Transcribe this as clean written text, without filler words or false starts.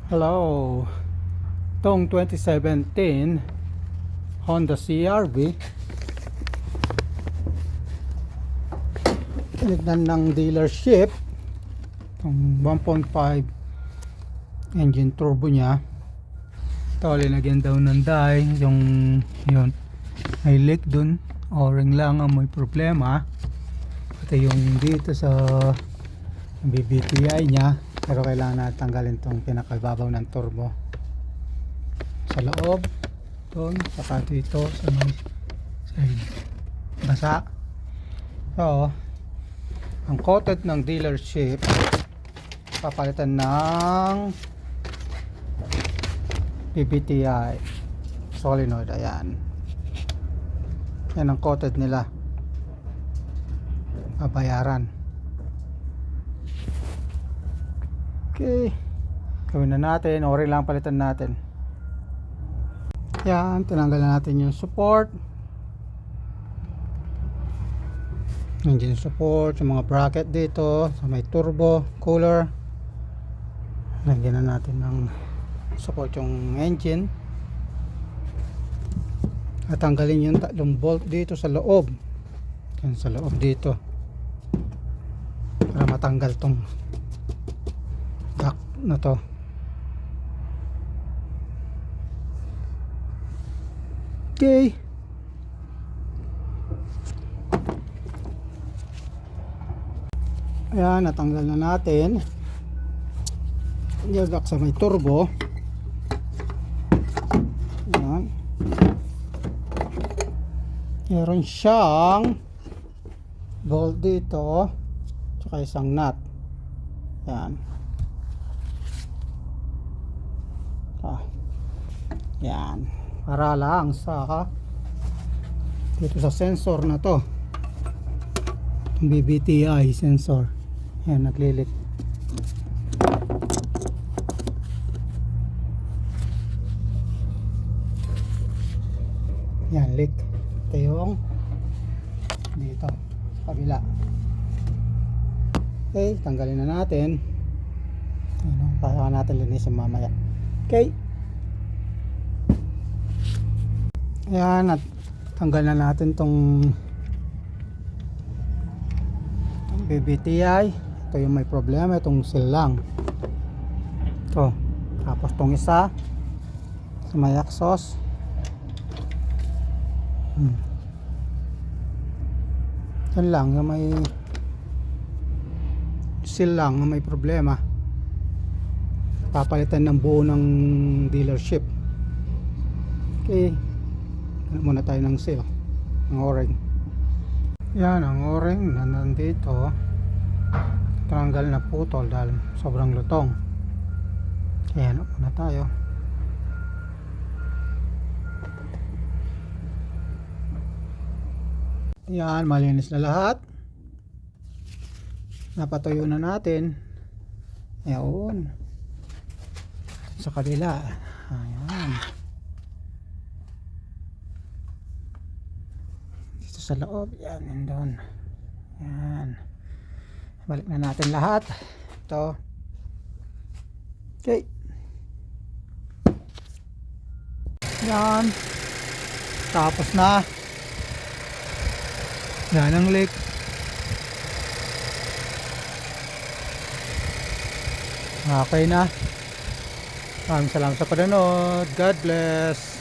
Hello, itong 2017 Honda CR-V, tinignan ng dealership itong 1.5 engine turbo nya. Ito, linagyan daw ng dye, yung yun may leak dun, o-ring lang ang may problema, pati yung dito sa BBTI nya. Pero kailangan natin tanggalin itong pinakababaw ng turbo sa loob doon, saka dito sa may side basa. So ang coated ng dealership, papalitan ng PBTI solenoid. Ayan, yan ang coated nila, babayaran. Okay, gawin na natin, ori lang palitan natin. Yan, tinanggal na natin yung support, engine support, yung mga bracket dito sa may turbo cooler. Lagyan na natin ng support yung engine, at tanggalin yung tatlong bolt dito sa loob. Yan sa loob dito, para matanggal tong duct na to. Okay, ayan, natanggal na natin yung duct sa may turbo. Ayan, meron siyang bolt dito tsaka isang nut. Ayan. Yan, para lang sa dito sa sensor na to, BBTI sensor. Yan, naglilit. Yan, leak. Ito yung dito sa kabila. Okay, tanggalin na natin. Kaya natin linisin mamaya. Okay, ayan, at tanggal na natin tong BBTI. Ito yung may problema, itong seal lang ito. Tapos tong isa sa may exhaust, yan lang yung may seal lang yung may problema. Papalitan ng buo ng dealership. Okay, muna tayo ng seal, ng o-ring. Yan ang o-ring na nandito, tanggal na putol dahil sobrang lutong. Kaya muna tayo. Yan, malinis na lahat, napatuyo na natin. Ayan, sa kabila. Ayan, sa loob, yan, nandun. Yan, balik na natin lahat ito. Okay, yan, tapos na. Yan ang leak. Okay na. Maraming salamat sa panonood. God bless.